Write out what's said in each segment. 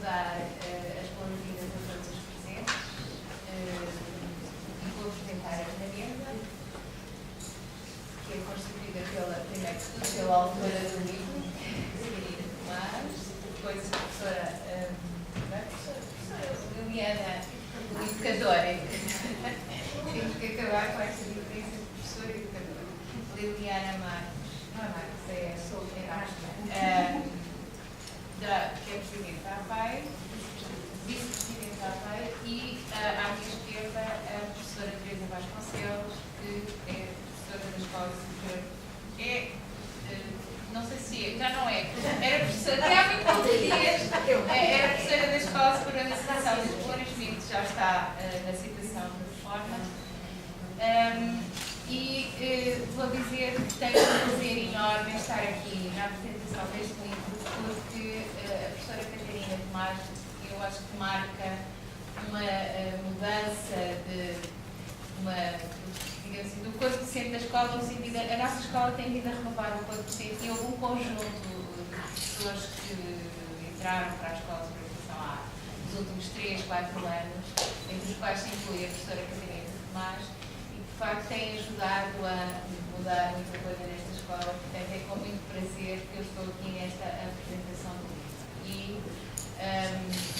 dar as boas-vindas a todos os presentes e vou apresentar a mesa, que é constituída primeiro de tudo pela autora do livro, Catarina Tomás, depois a professora Liliana, educadora. Temos que acabar com esta diferença de professora e educadora. Liliana Marques, não é Marques, é que é presidente da APAE, vice-presidente da APAE, e à minha esquerda a professora Teresa Vasconcelos, que é professora da Escola Superior. Não sei se já não é, era professora, há muito poucos dias, era professora da Escola Superior de Educação de Lisboa, neste momento já está na situação de reforma. Vou dizer que tenho um prazer enorme estar aqui na apresentação deste livro, porque a professora Catarina Tomás, eu acho que marca uma mudança digamos assim, do corpo docente da escola, no sentido, a nossa escola tem vindo a renovar o corpo docente e houve um conjunto de pessoas que entraram para a escola de educação nos últimos 3, 4 anos, entre os quais se inclui a professora Catarina Tomás, de facto tem ajudado a mudar muita coisa nesta escola, portanto é com muito prazer que eu estou aqui nesta apresentação do livro. E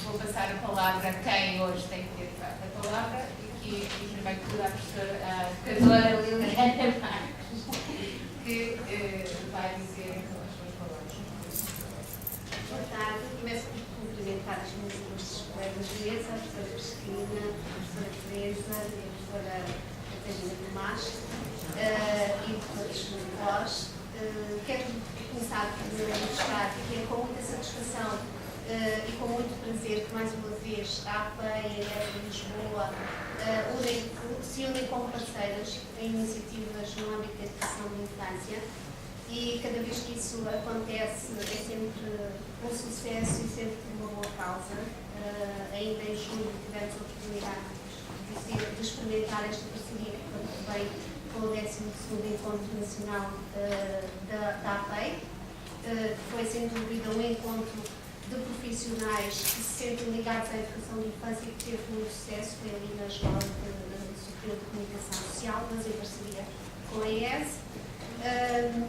vou passar a palavra a quem hoje tem que ter de facto a palavra, e primeiro tudo à professora, educadora Liliana Marques, que vai dizer então as suas palavras. Boa tarde, começo por cumprimentar as minhas ilustres colegas de mesa, a professora Cristina, a professora Teresa e a professora Catarina Tomás e todos vós. Quero começar por mostrar que é com muita satisfação e com muito prazer que mais uma vez a APAE e a ERA de Lisboa se unem como parceiras em iniciativas no âmbito da educação da infância, e cada vez que isso acontece é sempre um sucesso e sempre uma boa causa. Ainda em julho tivemos a oportunidade de experimentar esta parceria que foi também com o 12º Encontro Nacional da APAE, que foi sem dúvida um encontro de profissionais que se sentem ligados à educação de infância e que teve muito sucesso, foi ali na Escola Superior de Comunicação Social, mas em parceria com a ES.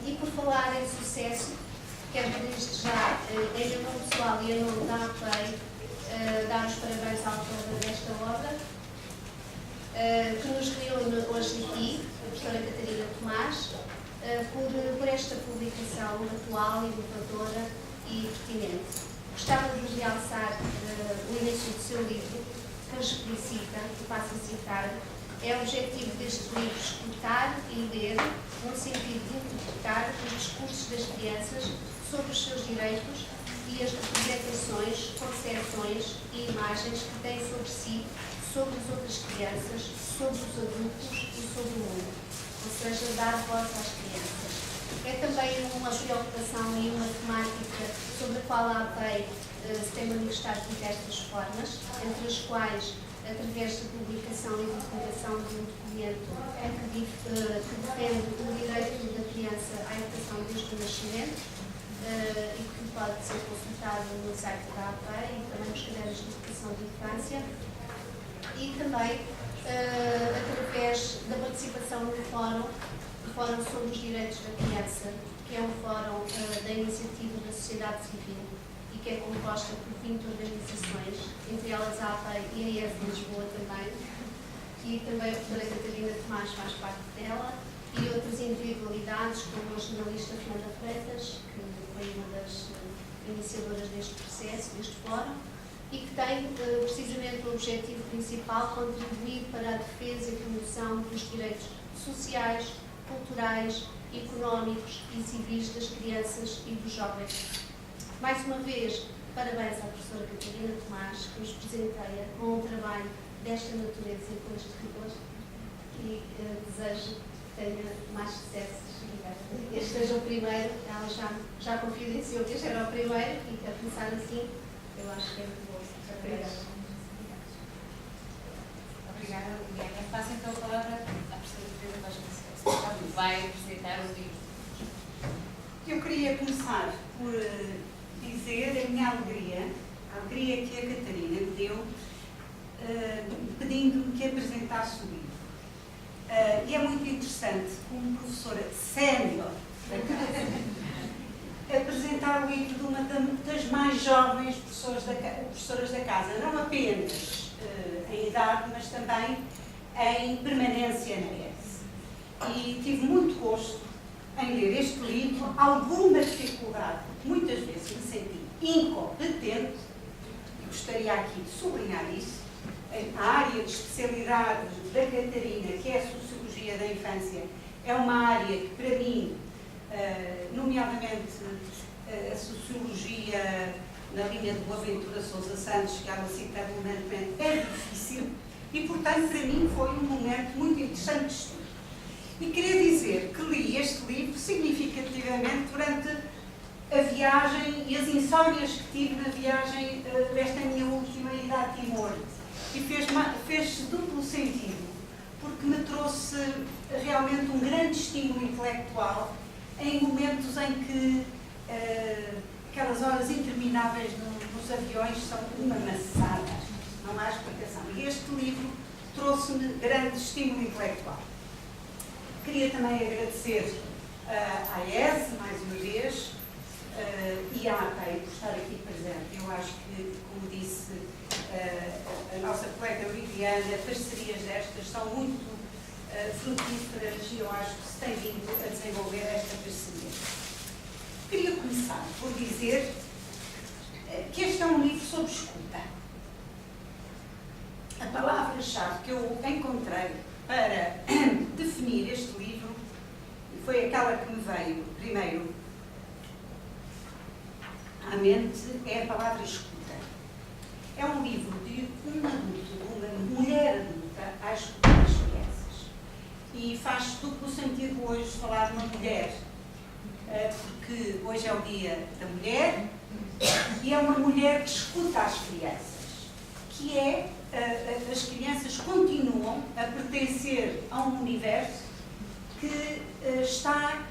E por falar em sucesso, quero desde já, em meu nome pessoal e em nome da APAE, dar os parabéns à autora desta obra, que nos reúne hoje aqui, a professora Catarina Tomás, por esta publicação atual, inovadora e pertinente. Gostava de realçar o início do seu livro, que explicita, e passo a citar: é o objetivo deste livro escutar e ler, no sentido de interpretar os discursos das crianças sobre os seus direitos e as representações, concepções e imagens que têm sobre si, sobre as outras crianças, sobre os adultos e sobre o mundo. Ou seja, dar voz às crianças. É também uma preocupação e uma temática sobre a qual a APAE se tem manifestado de diversas formas, entre as quais, através da publicação e divulgação de um documento que defende o direito da criança à educação desde o nascimento e que pode ser consultado no site da APAE e também nos cadernos de educação de infância, e também através da participação no Fórum sobre os Direitos da Criança, que é um fórum da iniciativa da sociedade civil e que é composta por 20 organizações, entre elas a APAE e a ERF de Lisboa também, e também a professora Catarina Tomás faz parte dela, e outras individualidades, como a jornalista Fernanda Freitas, que foi uma das iniciadoras deste processo, deste fórum, e que tem precisamente o objetivo principal contribuir para a defesa e promoção dos direitos sociais, culturais, económicos e civis das crianças e dos jovens. Mais uma vez, parabéns à professora Catarina Tomás, que nos presenteia com um trabalho desta natureza e com este rigor, e desejo que tenha mais sucessos. Este seja o primeiro, ela já confidenciou que este era o primeiro, e a começar assim, eu acho que é muito bom. Obrigada, Liliana. Passo então a palavra à professora Teresa Vasconcelos, que vai apresentar o livro. Eu queria começar por dizer a minha alegria a alegria que a Catarina me deu, pedindo-me que apresentasse o livro. E é muito interessante, como professora sénior da casa, apresentar o livro de uma das mais jovens professoras da casa, não apenas em idade, mas também em permanência na ES. E tive muito gosto em ler este livro, alguma dificuldade, muitas vezes me senti incompetente, e gostaria aqui de sublinhar isso. A área de especialidade da Catarina, que é a Sociologia da Infância, é uma área que, para mim, nomeadamente a Sociologia na linha de Boaventura Sousa Santos, que ela cita abundantemente, é difícil e, portanto, para mim foi um momento muito interessante de estudo. E queria dizer que li este livro significativamente durante a viagem e as insónias que tive na viagem desta minha última ida a Timor. E fez duplo sentido, porque me trouxe realmente um grande estímulo intelectual em momentos em que aquelas horas intermináveis nos aviões são uma maçada, não há explicação. E este livro trouxe-me grande estímulo intelectual. Queria também agradecer à ES, mais uma vez, e à APEI por estar aqui presente. Eu acho que, como disse a nossa colega Viviane, parcerias destas são muito frutíferas e eu acho que se tem vindo a desenvolver esta parceria. Queria começar por dizer que este é um livro sobre escuta. A palavra-chave que eu encontrei para definir este livro foi aquela que me veio primeiro à mente, é a palavra escuta. É um livro de um adulto, uma mulher adulta, à escuta das crianças. E faz duplo sentido hoje falar de uma mulher, porque hoje é o dia da mulher e é uma mulher que escuta as crianças, que é, as crianças continuam a pertencer a um universo que está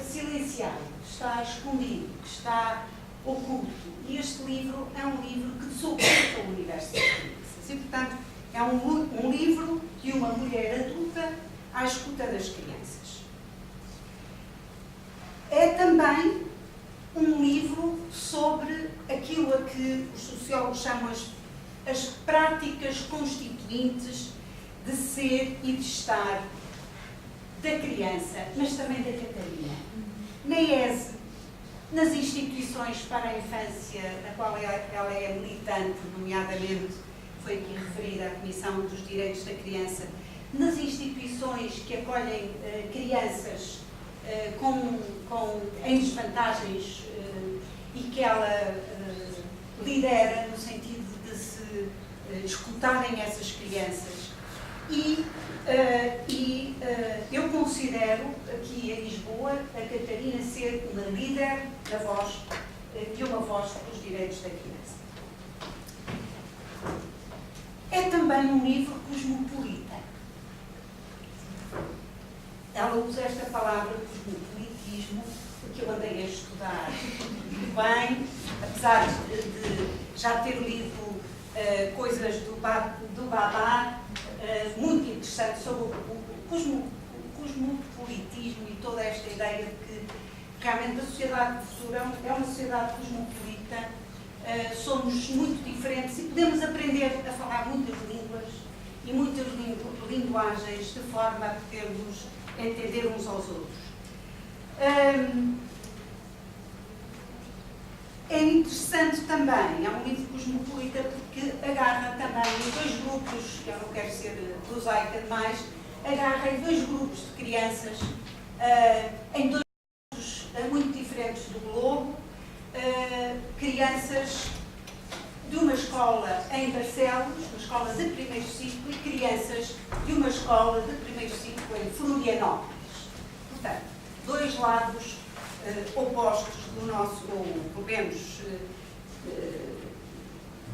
silenciado, que está escondido, que está oculto. E este livro é um livro que desoculta o universo das crianças. E, portanto, é um livro de uma mulher adulta à escuta das crianças. É também um livro sobre aquilo a que os sociólogos chamam as práticas constituintes de ser e de estar da criança, mas também da Catarina. Na ESE, nas instituições para a infância, na qual ela é militante, nomeadamente, foi aqui referida a Comissão dos Direitos da Criança, nas instituições que acolhem crianças em desvantagens e que ela lidera no sentido de se escutarem essas crianças. Eu considero aqui em Lisboa a Catarina ser uma líder da voz, de uma voz dos direitos da criança. É também um livro cosmopolita. Ela usa esta palavra cosmopolitismo porque eu andei a estudar muito bem, apesar de já ter lido coisas do Babá, muito interessante sobre o cosmopolitismo e toda esta ideia de que realmente a sociedade futura é uma sociedade cosmopolita, somos muito diferentes e podemos aprender a falar muitas línguas e muitas linguagens de forma a podermos entender uns aos outros. É interessante também, é um livro cosmopolita porque agarra também em dois grupos, eu não quero ser prosaica demais, agarra em dois grupos de crianças, em dois grupos muito diferentes do globo, crianças de uma escola em Barcelos, uma escola de primeiro ciclo, e crianças de uma escola de primeiro ciclo em Florianópolis. Portanto, dois lados opostos do nosso, ou pelo menos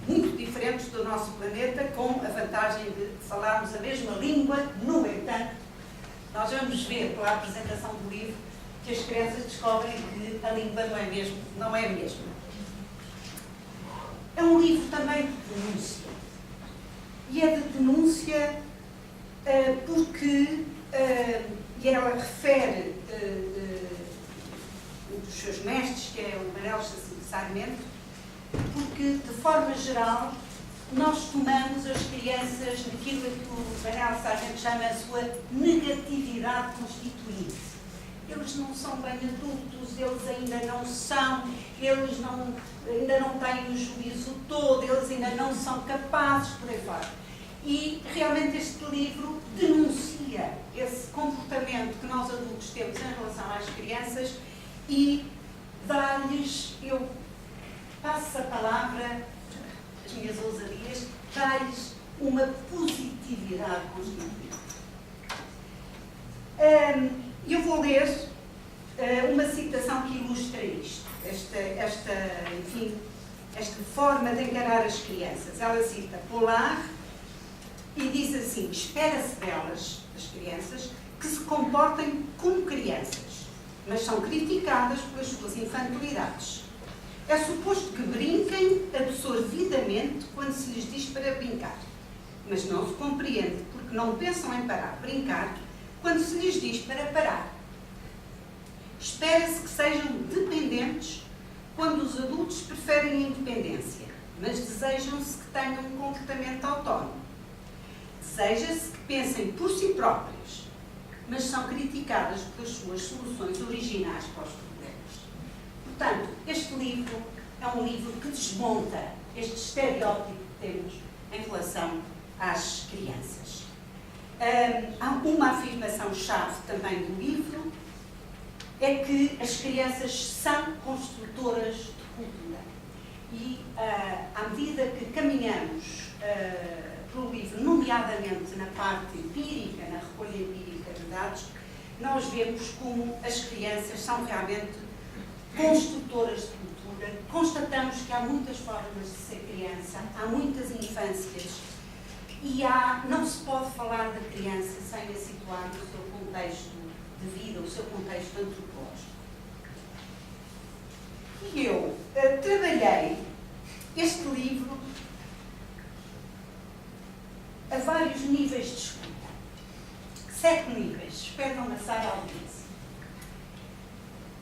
muito diferentes do nosso planeta, com a vantagem de falarmos a mesma língua. No entanto, nós vamos ver pela apresentação do livro que as crianças descobrem que a língua não é a mesma. É um livro também de denúncia. E é de denúncia porque e ela refere um dos seus mestres, que é o Manuel Sarmento, porque, de forma geral, nós tomamos as crianças naquilo que o Manuel Sarmento chama a sua negatividade constituinte. Eles não são bem adultos, eles ainda não são, ainda não têm o juízo todo, eles ainda não são capazes, por aí fora. E realmente este livro denuncia esse comportamento que nós adultos temos em relação às crianças e dá-lhes, eu passo a palavra, as minhas ousadias, dá-lhes uma positividade constituinte. Eu vou ler uma citação que ilustra isto, esta forma de encarar as crianças. Ela cita Polar e diz assim: espera-se delas, das crianças, que se comportem como crianças, mas são criticadas pelas suas infantilidades. É suposto que brinquem absorvidamente quando se lhes diz para brincar, mas não se compreende porque não pensam em parar de brincar quando se lhes diz para parar. Espera-se que sejam dependentes quando os adultos preferem a independência, mas desejam-se que tenham um comportamento autónomo. Deseja-se que pensem por si próprias, mas são criticadas pelas suas soluções originais para os problemas. Portanto, este livro é um livro que desmonta este estereótipo que temos em relação às crianças. Há uma afirmação-chave também do livro, é que as crianças são construtoras de cultura. E, à medida que caminhamos pelo livro, nomeadamente na parte empírica, na recolha empírica de dados, nós vemos como as crianças são realmente construtoras de cultura. Constatamos que há muitas formas de ser criança, há muitas infâncias, e não se pode falar da criança sem a situar no seu contexto de vida, o seu contexto antropológico. E eu trabalhei este livro a vários níveis de escuta. 7 níveis, espero não amassar a audiência.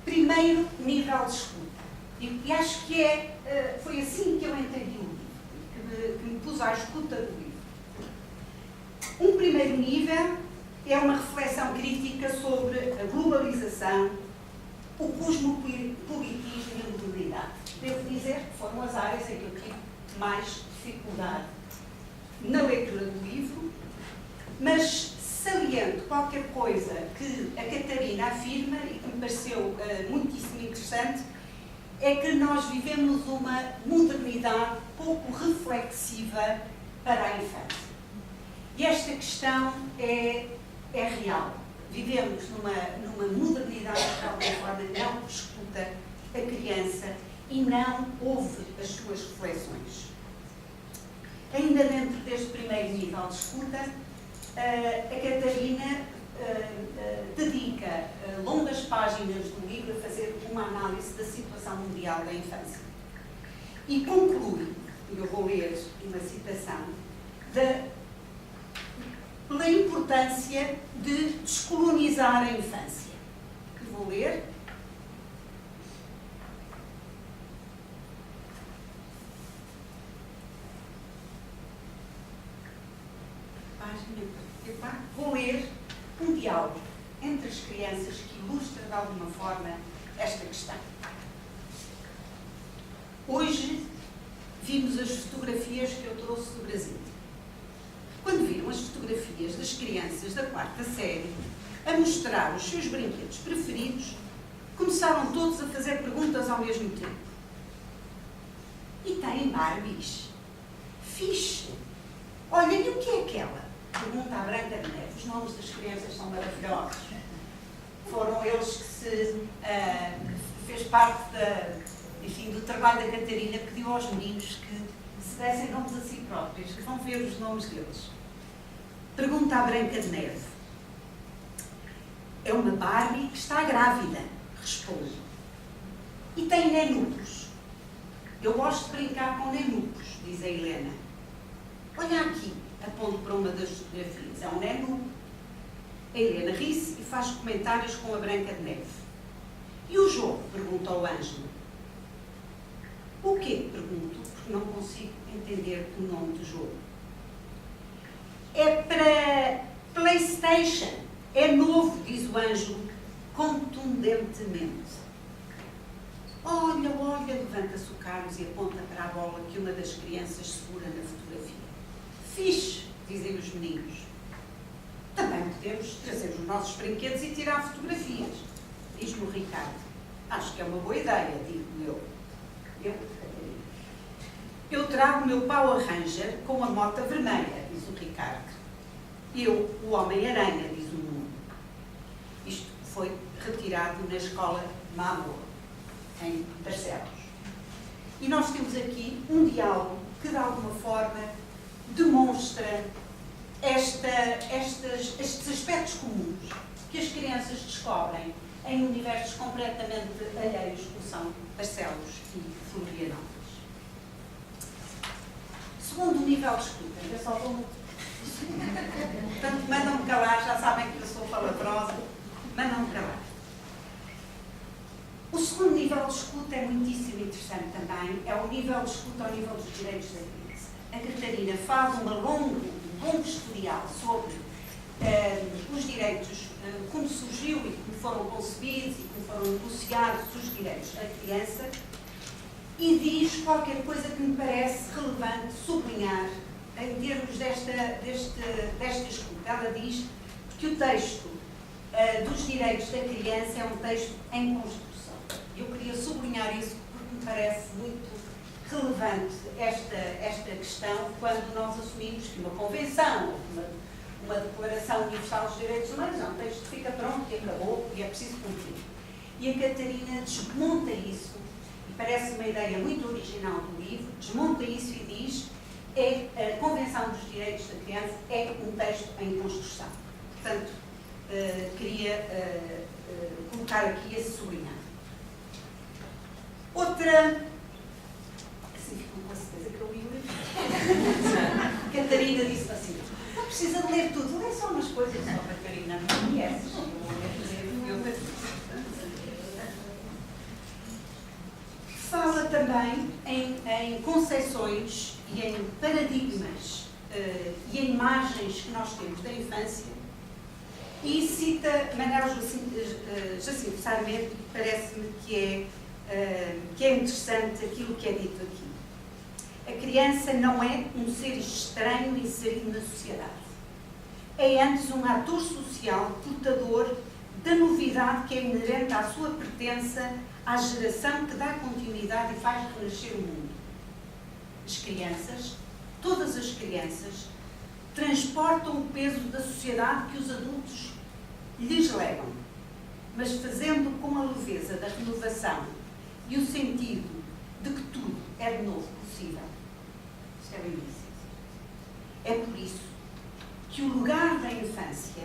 Primeiro nível de escuta. E acho que foi assim que eu entendi o livro, que me pus à escuta do livro. Um primeiro nível é uma reflexão crítica sobre a globalização, o cosmopolitismo e a modernidade. Devo dizer que foram as áreas em que eu tive mais dificuldade na leitura do livro, mas saliento qualquer coisa que a Catarina afirma e que me pareceu muitíssimo interessante, é que nós vivemos uma modernidade pouco reflexiva para a infância. E esta questão é real. Vivemos numa modernidade que, de alguma forma, não escuta a criança e não ouve as suas reflexões. Ainda dentro deste primeiro nível de escuta, a Catarina dedica longas páginas do livro a fazer uma análise da situação mundial da infância. E conclui, e eu vou ler uma citação, pela importância de descolonizar a infância. Que vou ler. Vou ler um diálogo entre as crianças que ilustra de alguma forma esta questão. Hoje vimos as fotografias que eu trouxe do Brasil. Quando viram as fotografias das crianças da 4ª série a mostrar os seus brinquedos preferidos, começaram todos a fazer perguntas ao mesmo tempo. E têm Barbies? Fixe! Olha, e o que é aquela? Pergunta a Branca de Neve. Os nomes das crianças são maravilhosos. Foram eles que fez parte do trabalho da Catarina, que pediu aos meninos que se dessem nomes a si próprios, que vão ver os nomes deles. Pergunta a Branca de Neve. É uma Barbie que está grávida, responde. E tem nenucos. Eu gosto de brincar com nenucos, diz a Helena. Olha aqui, aponto para uma das fotografias. É um nenuco. A Helena ri-se e faz comentários com a Branca de Neve. E o jogo? Pergunta ao Ângelo. O quê? Pergunto, porque não consigo entender o nome do jogo. É para PlayStation. É novo, diz o Ângelo, contundentemente. Olha, olha, levanta-se o Carlos e aponta para a bola que uma das crianças segura na fotografia. Fixe, dizem os meninos. Também podemos trazer os nossos brinquedos e tirar fotografias, diz-me o Ricardo. Acho que é uma boa ideia, digo eu. Eu trago o meu Power Ranger com a mota vermelha, diz o Ricardo. Eu, o Homem-Aranha, diz o Nuno. Isto foi retirado na escola Mamor, em Barcelos. E nós temos aqui um diálogo que, de alguma forma, demonstra estes aspectos comuns que as crianças descobrem em universos completamente alheios, como são Barcelos e Florianópolis. Segundo nível de escuta, eu só vou... Portanto, mandam-me calar, já sabem que eu sou palavrosa, mandam-me calar. O segundo nível de escuta é muitíssimo interessante também, é o nível de escuta ao nível dos direitos da criança. A Catarina faz um longo historial sobre os direitos, como surgiu e como foram concebidos e como foram negociados os direitos da criança, e diz qualquer coisa que me parece relevante sublinhar em termos desta escuta. Ela diz que o texto dos direitos da criança é um texto em construção. Eu queria sublinhar isso porque me parece muito relevante esta questão quando nós assumimos que uma convenção, uma declaração universal dos direitos humanos, é um texto que fica pronto e acabou e é preciso cumprir. E a Catarina desmonta isso, e parece uma ideia muito original do livro, desmonta isso e diz que a Convenção dos Direitos da Criança é um texto em construção. Portanto, queria colocar aqui esse sublinhado. Outra... Assim ficam com a certeza que eu li o livro. Catarina disse assim, não precisa de ler tudo, lê só umas coisas. Só a Catarina não conheces. Fala também em conceções e em paradigmas e em imagens que nós temos da infância e cita Manuel Jacinto Sarmento, e parece-me que é interessante aquilo que é dito aqui. A criança não é um ser estranho inserido na sociedade. É antes um ator social portador da novidade que é inerente à sua pertença à geração que dá continuidade e faz renascer o mundo. As crianças, todas as crianças, transportam o peso da sociedade que os adultos lhes legam, mas fazendo com a leveza da renovação e o sentido de que tudo é de novo possível. Isto é bem isso. É por isso que o lugar da infância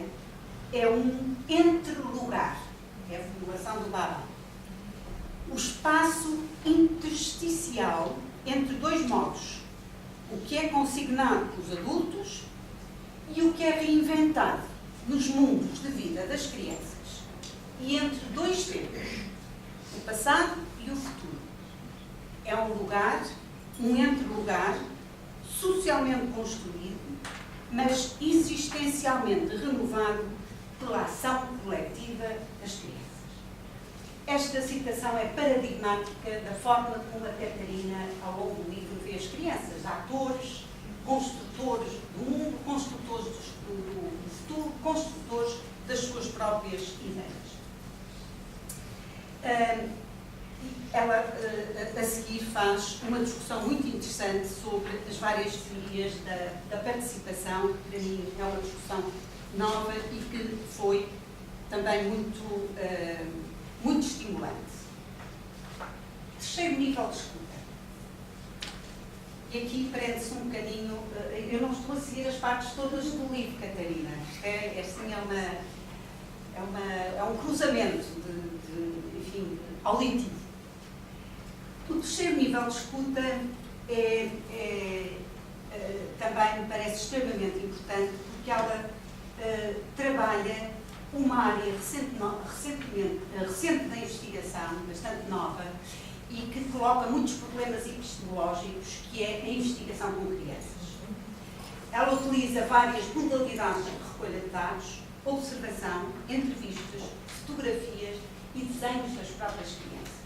é um entre-lugar, é a formulação do Baba. O espaço intersticial entre dois modos, o que é consignado pelos adultos e o que é reinventado nos mundos de vida das crianças, e entre dois tempos, o passado e o futuro. É um lugar, um entre-lugar, socialmente construído, mas existencialmente renovado pela ação coletiva das crianças. Esta citação é paradigmática da forma como a Catarina, ao longo do livro, vê as crianças, atores, construtores do mundo, construtores do futuro, construtores das suas próprias ideias. Ela, a seguir, faz uma discussão muito interessante sobre as várias teorias da participação, que para mim é uma discussão nova e que foi também muito estimulante. Terceiro nível de escuta. E aqui prende-se um bocadinho... Eu não estou a seguir as partes todas do livro, Catarina. É um cruzamento, enfim, auditivo. O terceiro nível de escuta também me parece extremamente importante, porque ela trabalha uma área recente da investigação, bastante nova, e que coloca muitos problemas epistemológicos, que é a investigação com crianças. Ela utiliza várias modalidades de recolha de dados, observação, entrevistas, fotografias e desenhos das próprias crianças.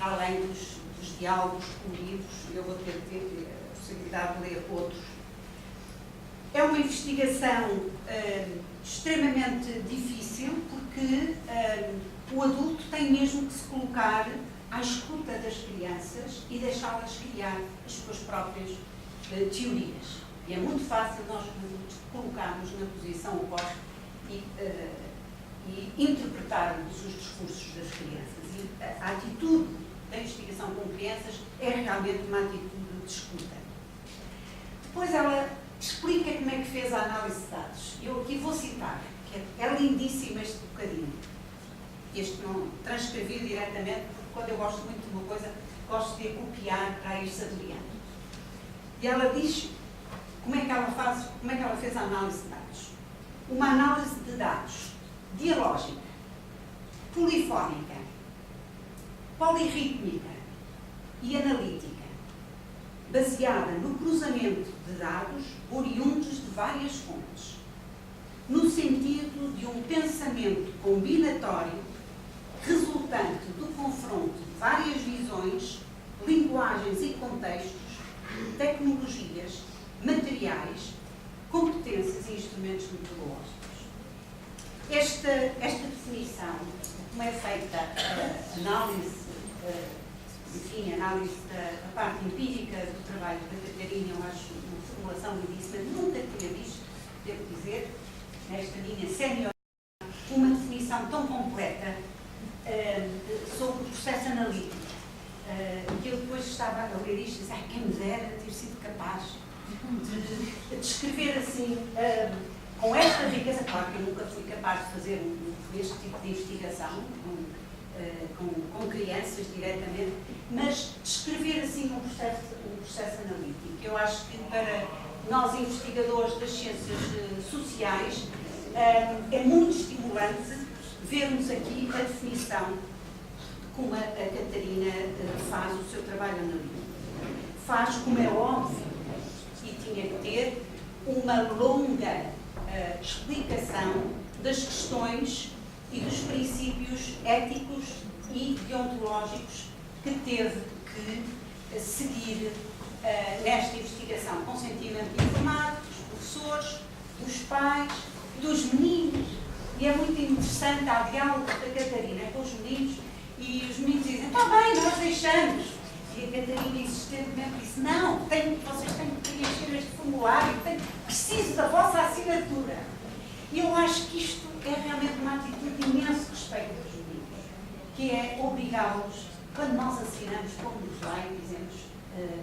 Além dos diálogos coloridos, eu vou ter a possibilidade de ler outros. É uma investigação extremamente difícil, porque o adulto tem mesmo que se colocar à escuta das crianças e deixá-las criar as suas próprias teorias. E é muito fácil nós nos colocarmos na posição oposta e interpretarmos os discursos das crianças. E a atitude da investigação com crianças é realmente uma atitude de escuta. Depois ela explica como é que fez a análise de dados. Eu aqui vou citar, que é lindíssimo este bocadinho. Este não transcrevi diretamente, porque quando eu gosto muito de uma coisa, gosto de a copiar para ir saboreando. E ela diz como é que ela fez a análise de dados. Uma análise de dados dialógica, polifónica, polirrítmica e analítica, baseada no cruzamento de dados oriundos de várias fontes, no sentido de um pensamento combinatório resultante do confronto de várias visões, linguagens e contextos, tecnologias, materiais, competências e instrumentos metodológicos. Esta definição, como é feita a análise, análise da parte empírica do trabalho da Catarina, eu acho uma formulação lindíssima, nunca tinha visto, devo dizer, nesta linha sénior, uma definição tão completa sobre o processo analítico. Que eu depois estava a ler isto e disse, quem me dera ter sido capaz de descrever assim, com esta riqueza. Claro que eu nunca fui capaz de fazer este tipo de investigação com crianças diretamente, mas descrever assim um processo analítico. Eu acho que para nós investigadores das ciências sociais é muito estimulante vermos aqui a definição como a Catarina faz o seu trabalho analítico. Faz, como é óbvio, e tinha que ter, uma longa explicação das questões e dos princípios éticos e deontológicos que teve que seguir nesta investigação. Consentimento informado dos professores, dos pais, dos meninos. E é muito interessante, há diálogos da Catarina com os meninos, e os meninos dizem, está bem, nós deixamos. E a Catarina insistentemente disse, não, vocês têm que preencher este formulário, preciso da vossa assinatura. E eu acho que isto é realmente uma atitude de imenso respeito dos meninos, que é obrigá-los, quando nós assinamos, como nos lá e dizemos,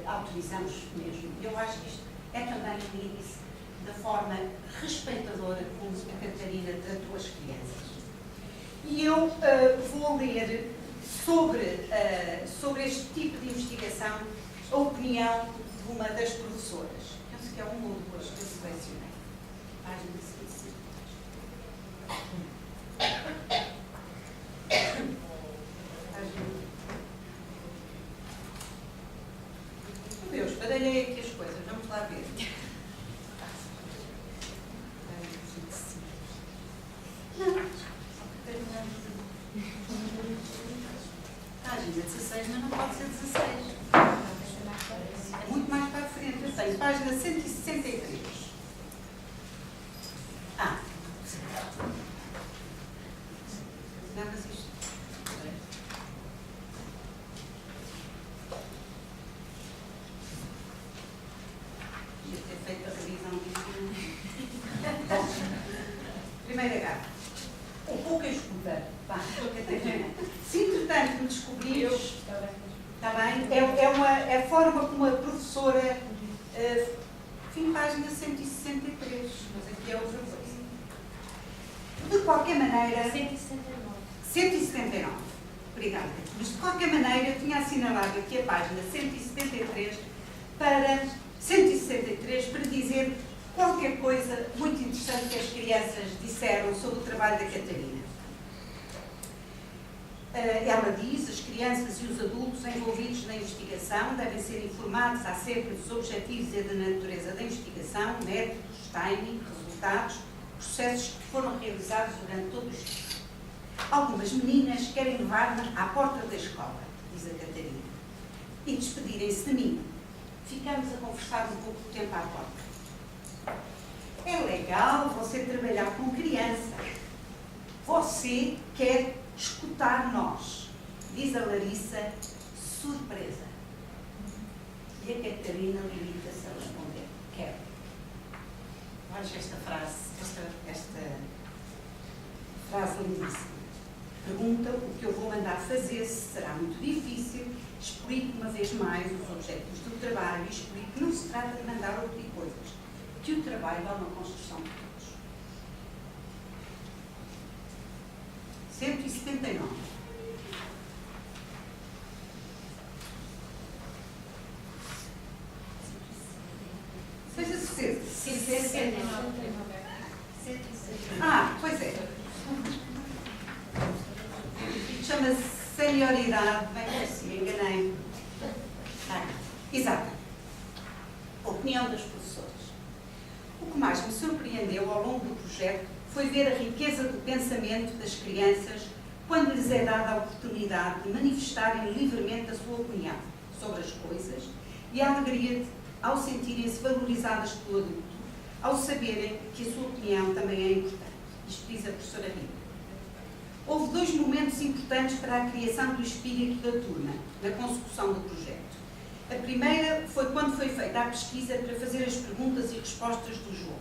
autorizamos mesmo. Eu acho que isto é também um índice da forma respeitadora como a Catarina tratou as crianças. E eu vou ler sobre este tipo de investigação a opinião de uma das professoras. Penso que é uma ou duas que eu selecionei. Página 65. Meu Deus, baralhei aqui as coisas. Vamos lá ver. Página 16, mas não pode ser 16. É muito mais para a frente. Eu tenho página 163. Não, mas isto. Devia ter feito a revisão disso. Primeira gata. Ou pouca escuta. Se entretanto me descobrimos, está bem? É a forma como a professora, fim página 163, mas aqui é outra coisa. De qualquer maneira, 179. Obrigada. Mas, de qualquer maneira, eu tinha assinalado aqui a página 173 para dizer qualquer coisa muito interessante que as crianças disseram sobre o trabalho da Catarina. Ela diz: as crianças e os adultos envolvidos na investigação devem ser informados acerca dos objetivos e da natureza da investigação, métodos, timing, resultados, processos que foram realizados durante todo o estudo. Algumas meninas querem levar-me à porta da escola, diz a Catarina, e despedirem-se de mim. Ficamos a conversar um pouco de tempo à porta. É legal você trabalhar com crianças. Você quer escutar nós, diz a Larissa, surpresa. E a Catarina limita-se a responder: quero. Veja esta frase lindíssima. Pergunta o que eu vou mandar fazer, se será muito difícil. Explico uma vez mais os objetivos do trabalho e explico que não se trata de mandar ouvir coisas, que o trabalho é uma construção de todos. 179. Seja certeza. 169. Pois é. Chama-se senioridade. Bem, assim, enganei-me. Exato. Opinião das professoras. O que mais me surpreendeu ao longo do projeto foi ver a riqueza do pensamento das crianças quando lhes é dada a oportunidade de manifestarem livremente a sua opinião sobre as coisas e a alegria ao sentirem-se valorizadas pelo adulto, ao saberem que a sua opinião também é importante. Isto diz a professora Rita. Houve 2 momentos importantes para a criação do espírito da turma, na consecução do projeto. A primeira foi quando foi feita a pesquisa para fazer as perguntas e respostas do jogo.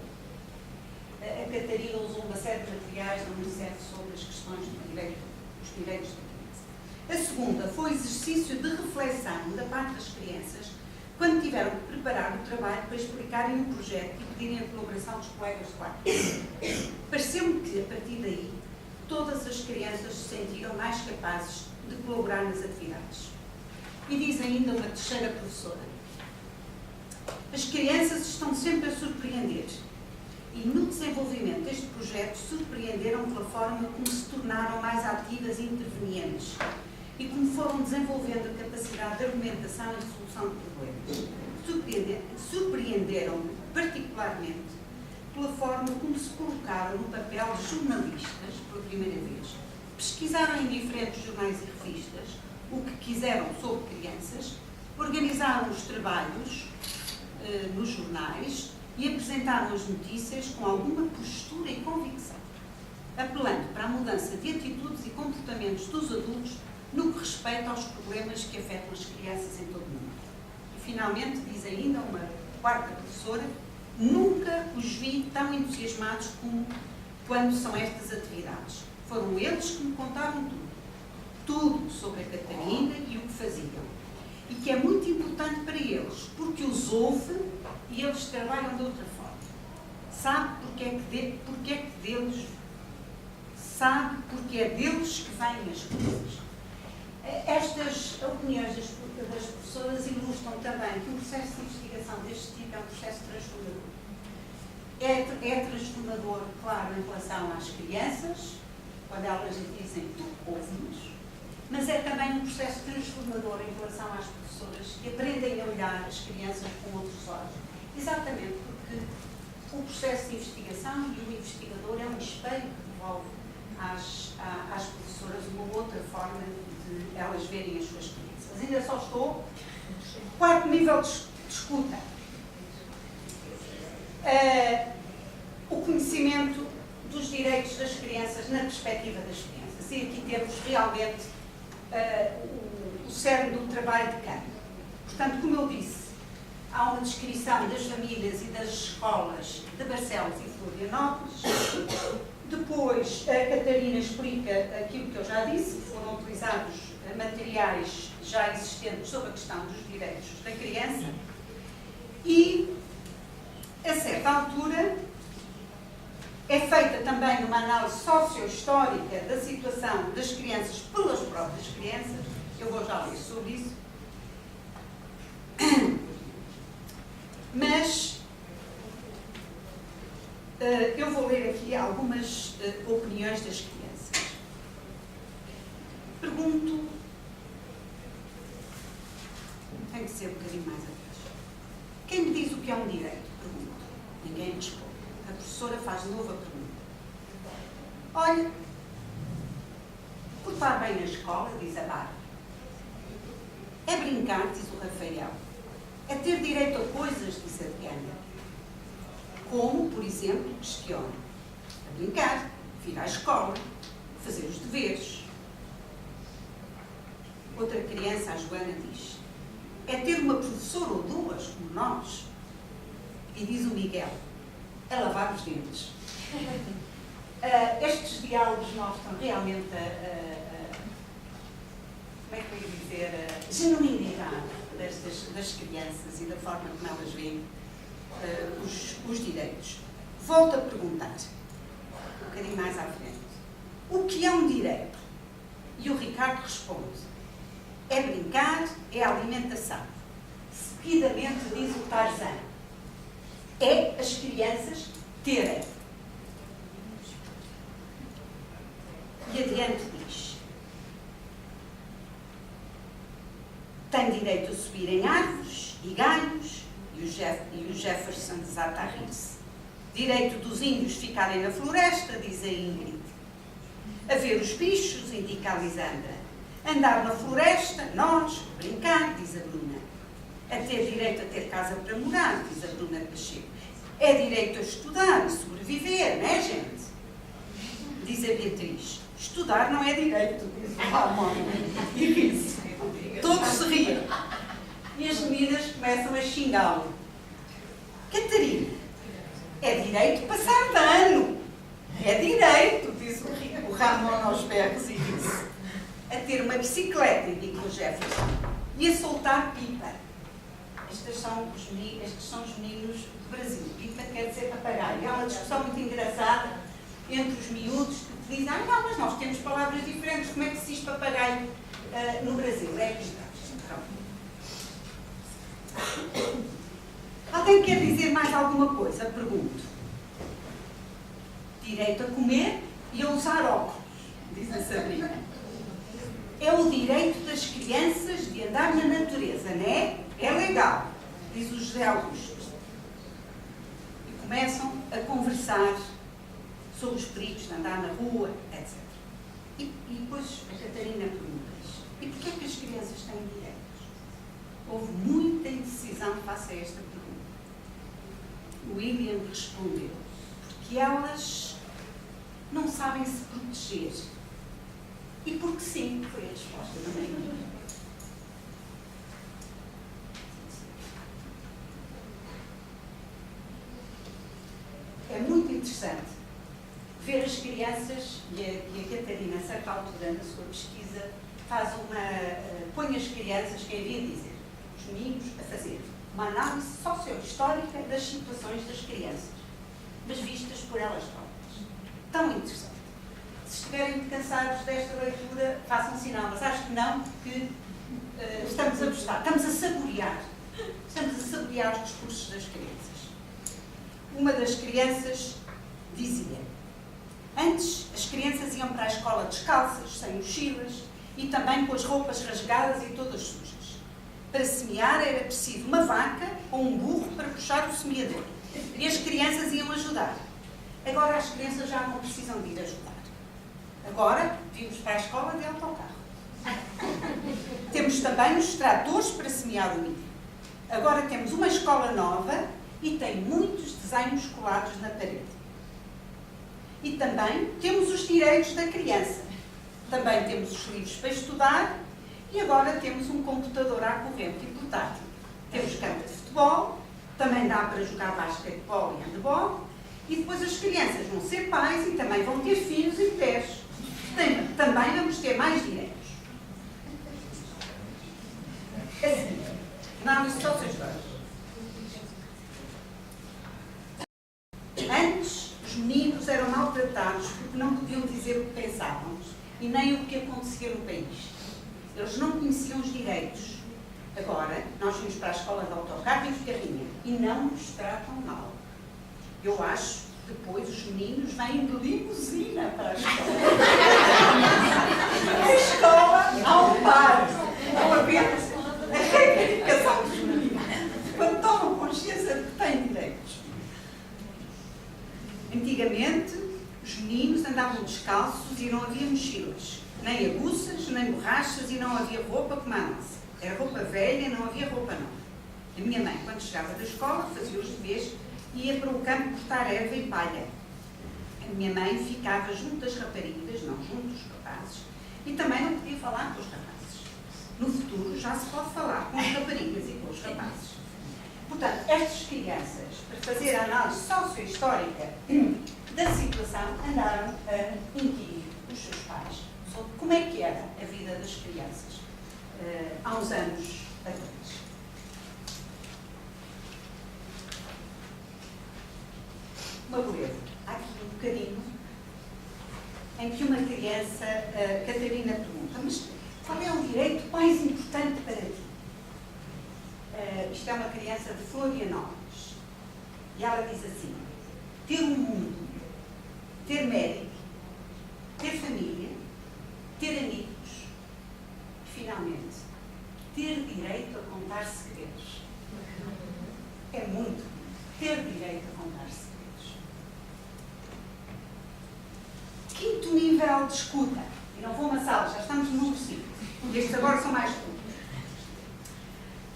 A Catarina usou uma série de materiais da Unicef sobre as questões dos direitos da criança. A segunda foi o exercício de reflexão da parte das crianças quando tiveram que preparar o trabalho para explicarem o projeto e pedirem a colaboração dos colegas de quarto. Pareceu-me que, a partir daí, todas as crianças se sentiram mais capazes de colaborar nas atividades. E diz ainda uma terceira professora: as crianças estão sempre a surpreender. E no desenvolvimento deste projeto surpreenderam pela forma como se tornaram mais ativas e intervenientes e como foram desenvolvendo a capacidade de argumentação e de solução de problemas. Surpreenderam-me particularmente pela forma como se colocaram no papel de jornalistas pela primeira vez, pesquisaram em diferentes jornais e revistas o que quiseram sobre crianças, organizaram os trabalhos nos jornais e apresentaram as notícias com alguma postura e convicção, apelando para a mudança de atitudes e comportamentos dos adultos no que respeita aos problemas que afetam as crianças em todo o mundo. E, finalmente, diz ainda uma quarta professora: nunca os vi tão entusiasmados como quando são estas atividades. Foram eles que me contaram tudo sobre a Catarina e o que faziam. E que é muito importante para eles, porque os ouve e eles trabalham de outra forma. Sabe porque é deles que vêm as coisas. Estas opiniões das professoras ilustram também que um processo de investigação deste tipo é um processo transformador. É transformador, claro, em relação às crianças, quando elas dizem tu ouve-nos, mas é também um processo transformador em relação às professoras que aprendem a olhar as crianças com outros olhos. Exatamente porque o processo de investigação e o investigador é um espelho que devolve às professoras uma outra forma de elas verem as suas crianças. Ainda só estou. 4º nível de escuta. O conhecimento dos direitos das crianças na perspectiva das crianças. E aqui temos realmente o cerne do trabalho de campo. Portanto, como eu disse, há uma descrição das famílias e das escolas de Barcelos e Florianópolis. Depois, a Catarina explica aquilo que eu já disse, que foram utilizados materiais já existentes sobre a questão dos direitos da criança. E, a certa altura, é feita também uma análise socio-histórica da situação das crianças pelas próprias das crianças. Eu vou já ler sobre isso. Mas eu vou ler aqui algumas opiniões das crianças. Pergunto... Tem que ser um bocadinho mais atrás. Quem me diz o que é um direito? Pergunto. Ninguém me responde. A professora faz de novo a pergunta. Olha, portar bem na escola, diz a Bárbara. É brincar, diz o Rafael. É ter direito a coisas, diz a Diana. Como, por exemplo, questiona. A brincar, vir à escola, fazer os deveres. Outra criança, a Joana, diz. É ter uma professora ou duas, como nós. E diz o Miguel. É lavar os dentes. Estes diálogos mostram realmente como é que eu ia dizer, a genuinidade das crianças e da forma como elas veem os direitos. Volto a perguntar, um bocadinho mais à frente. O que é um direito? E o Ricardo responde. É brincar, é alimentação. Seguidamente diz o Tarzan. É as crianças terem. E adiante diz. Tem direito a subir em árvores e galhos, e o Jefferson desata a rir-se. Direito dos índios ficarem na floresta, diz a Ingrid. A ver os bichos, indica a Lisandra. Andar na floresta, nós, brincar, diz a Bruna. A ter direito a ter casa para morar, diz a Bruna Pacheco. É direito a estudar e sobreviver, não é, gente? Diz a Beatriz. Estudar não é direito, diz o Ramon. E ri-se. Todos se riam. E as meninas começam a xingá-lo. Catarina, é direito passar de ano. É direito, diz o Ramon aos berros e ri-se. A ter uma bicicleta, indica o Jefferson. E a soltar pipa. Estes são os meninos do Brasil. Pipa quer dizer papagaio. Há uma discussão muito engraçada entre os miúdos que dizem não, mas nós temos palavras diferentes. Como é que se diz papagaio no Brasil? É pipa. Alguém quer dizer mais alguma coisa? Pergunto. Direito a comer e a usar óculos, diz a Sabrina. É o direito das crianças de andar na natureza, não é? É legal, diz o José Augusto. E começam a conversar sobre os perigos de andar na rua, etc. E depois a Catarina pergunta-lhes, e porquê é que as crianças têm direitos? Houve muita indecisão face a esta pergunta. O William respondeu, porque elas não sabem se proteger. E porque sim, foi a resposta da maioria. É muito interessante ver as crianças, e a Catarina, a certa altura na sua pesquisa, põe as crianças, quem havia dizer, os meninos, a fazer uma análise socio-histórica das situações das crianças, mas vistas por elas próprias. Tão interessante. Se estiverem cansados desta leitura, façam sinal, mas acho que não, porque estamos a gostar, estamos a saborear os discursos das crianças. Uma das crianças dizia, antes as crianças iam para a escola descalças, sem mochilas e também com as roupas rasgadas e todas sujas. Para semear era preciso uma vaca ou um burro para puxar o semeador. E as crianças iam ajudar. Agora as crianças já não precisam de ir ajudar. Agora vimos para a escola de autocarro. Temos também os tratores para semear o milho. Agora temos uma escola nova e tem muitos desenhos colados na parede. E também temos os direitos da criança. Também temos os livros para estudar e agora temos um computador à corrente e portátil. Temos campo de futebol, também dá para jogar basquetebol e handebol e depois as crianças vão ser pais e também vão ter filhos e pés. Também vamos ter mais direitos. Assim, análise socio-histórica. Antes, os meninos eram maltratados porque não podiam dizer o que pensavam. e nem o que acontecia no país. Eles não conheciam os direitos. Agora, nós vimos para a escola de autocarro e de carrinha e não nos tratam mal. Eu acho que depois os meninos vêm de limusina para a escola. A escola ao par. Não haver a reivindicação dos meninos. Quando tomam consciência de que têm direitos. Antigamente, os meninos andavam descalços e não havia mochilas. Nem aguças, nem borrachas e não havia roupa como a nossa. Era roupa velha e não havia roupa nova. A minha mãe, quando chegava da escola, fazia os deveres e ia para o campo cortar erva e palha. A minha mãe ficava junto das raparigas, não junto dos rapazes, e também não podia falar com os rapazes. No futuro já se pode falar com as raparigas e com os rapazes. Portanto, estas crianças, para fazer a análise socio-histórica da situação, andaram a inquirir os seus pais sobre como é que era a vida das crianças há uns anos atrás. Uma beleza. Há aqui um bocadinho em que uma criança, Catarina, pergunta: mas qual é o direito mais importante para ti? Isto é uma criança de Florianópolis. E ela diz assim: ter um mundo, ter médico, ter família, ter amigos e, finalmente, ter direito a contar segredos. É muito ter direito a contar segredos. Quinto nível de escuta. E não vou amassá-los, já estamos no número 5. Estes agora são mais curtos.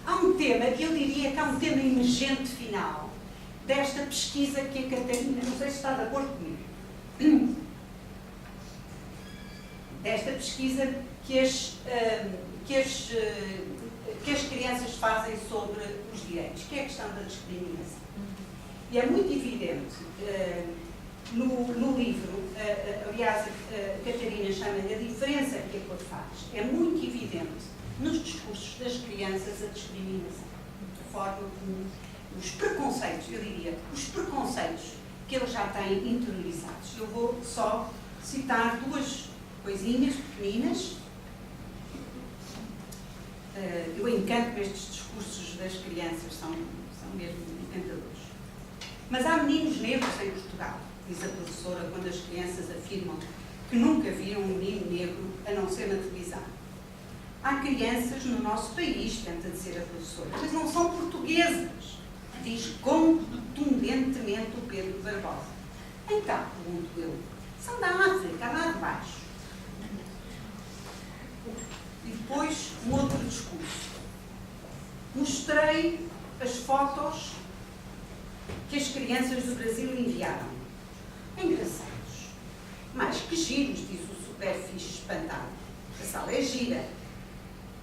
Há um tema que eu diria que é um tema emergente final desta pesquisa que a Catarina, não sei se está de acordo comigo, desta pesquisa que as crianças fazem sobre os direitos, que é a questão da discriminação. E é muito evidente no livro, aliás, a Catarina chama-lhe a diferença que a cor faz. É muito evidente nos discursos das crianças a discriminação, a forma como os preconceitos, eu diria, os preconceitos que eles já têm interiorizados. Eu vou só citar duas coisinhas pequeninas. Eu encanto-me estes discursos das crianças, são mesmo encantadores. Mas há meninos negros em Portugal, diz a professora, quando as crianças afirmam que nunca viram um menino negro a não ser na televisão. Há crianças no nosso país, tenta dizer a professora, mas não são portuguesas, diz contundentemente o Pedro Barbosa. Então, pergunto eu, são da África, lá de baixo. E depois, um outro discurso. Mostrei as fotos que as crianças do Brasil enviaram. Engraçados. Mas que giros, diz o super fixe espantado. A sala é gira.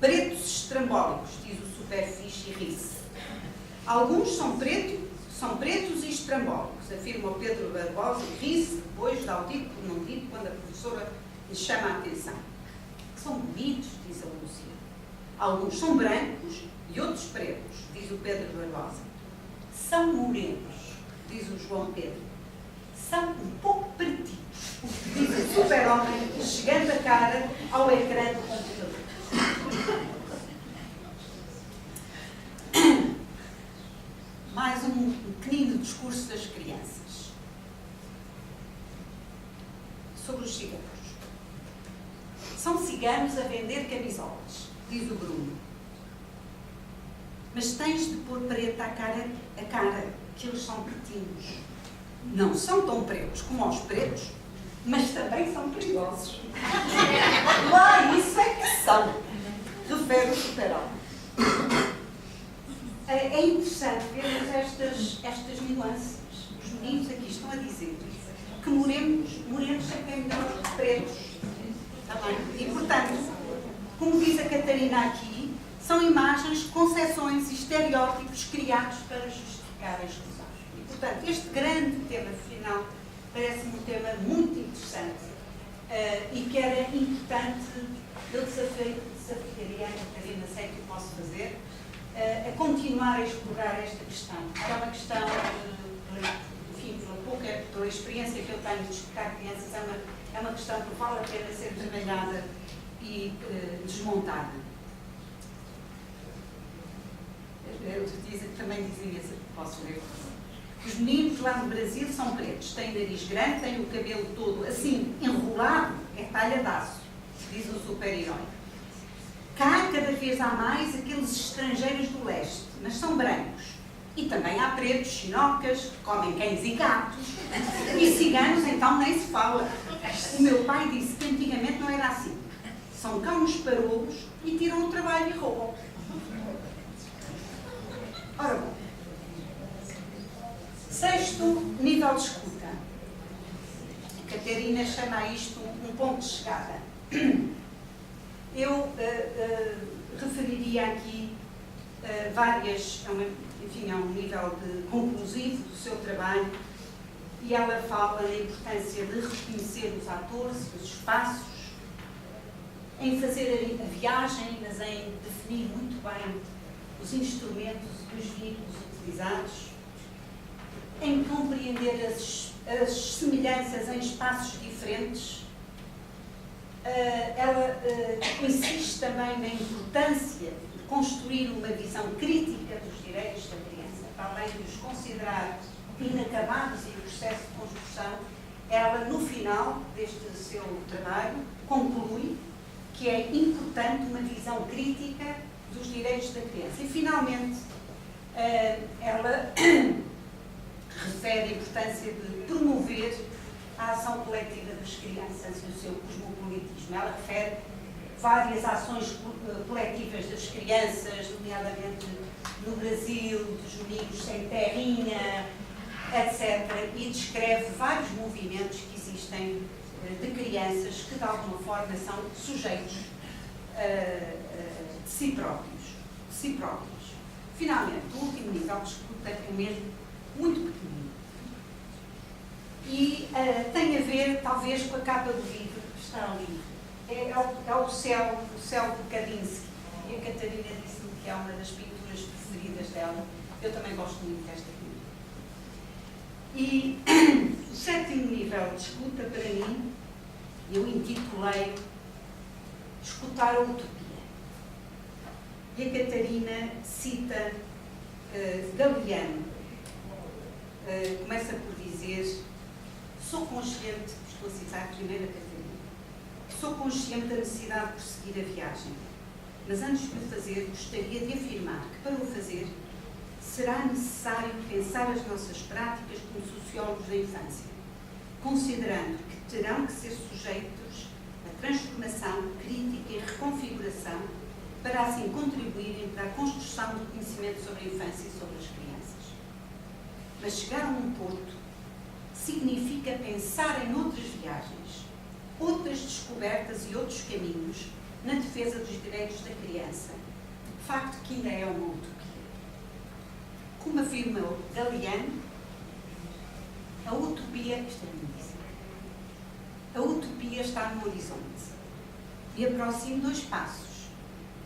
Pretos estrambólicos, diz o super fixe e ri-se. Alguns são pretos e estrambólicos, afirma o Pedro Barbosa e ri-se depois, dá o dito por não dito, quando a professora lhe chama a atenção. São bonitos, diz a Lúcia. Alguns são brancos e outros pretos, diz o Pedro Barbosa. São morenos, diz o João Pedro. São um pouco pretitos, diz o super-homem, chegando a cara ao ecrã do computador. Mais um pequenino discurso das crianças sobre os ciganos. São ciganos a vender camisolas, diz o Bruno. Mas tens de pôr preta a cara, que eles são pretinhos. Não são tão pretos como os pretos, mas também são perigosos. Lá isso é que são, refere o super-homem. É interessante vermos estas nuances. Os meninos aqui estão a dizer que morenos sempre é melhor que pretos. Está bem? E, portanto, como diz a Catarina aqui, são imagens, concepções e estereótipos criados para justificar a exclusão. E, portanto, este grande tema final parece-me um tema muito interessante e que era importante, eu desafiaria a Catarina, sei que o posso fazer, a continuar a explorar esta questão. É uma questão, enfim, pela pouca pela experiência que eu tenho de explicar crianças, é uma questão que vale a pena ser trabalhada e desmontada. Também dizia, posso ler? Os meninos lá no Brasil são pretos, têm nariz grande, têm o cabelo todo assim, enrolado, é talhadaço, diz o super-herói. Cá, cada vez há mais aqueles estrangeiros do leste, mas são brancos. E também há pretos, chinocas, que comem cães e gatos. E ciganos, então, nem se fala. O meu pai disse que antigamente não era assim. São cá uns parolos e tiram o trabalho e roubam. Ora bom. Sexto nível de escuta. A Catarina chama a isto um ponto de chegada. Eu referiria aqui várias, enfim, é um nível conclusivo do seu trabalho, e ela fala na importância de reconhecer os atores, os espaços, em fazer a viagem, mas em definir muito bem os instrumentos e os veículos utilizados, em compreender as semelhanças em espaços diferentes. Ela insiste também na importância de construir uma visão crítica dos direitos da criança, para além de os considerar inacabados e em processo de construção. Ela, no final deste seu trabalho, conclui que é importante uma visão crítica dos direitos da criança. E, finalmente, ela refere a importância de promover a ação coletiva das crianças e o seu cosmopolitismo. Ela refere várias ações coletivas das crianças, nomeadamente no Brasil, dos meninos sem terrinha, etc. E descreve vários movimentos que existem de crianças que, de alguma forma, são sujeitos de si próprios. Finalmente, o último nível de escuta é mesmo muito pequenino. E tem a ver, talvez, com a capa do livro que está ali. É o céu de Kandinsky. E a Catarina disse-me que é uma das pinturas preferidas dela. Eu também gosto muito desta pintura. E o sétimo nível de escuta, para mim, eu intitulei Escutar a Utopia. E a Catarina cita Galeano. Começa por dizer: sou consciente, estou a citar primeiro a Catarina, sou consciente da necessidade de prosseguir a viagem, mas antes de o fazer, gostaria de afirmar que, para o fazer, será necessário pensar as nossas práticas como sociólogos da infância, considerando que terão que ser sujeitos a transformação, crítica e reconfiguração para assim contribuírem para a construção do conhecimento sobre a infância e sobre as crianças. Mas chegar a um porto significa pensar em outras viagens, outras descobertas e outros caminhos na defesa dos direitos da criança, facto que ainda é uma utopia. Como afirma o Galeano, a utopia, a utopia está no horizonte e aproxima 2 passos.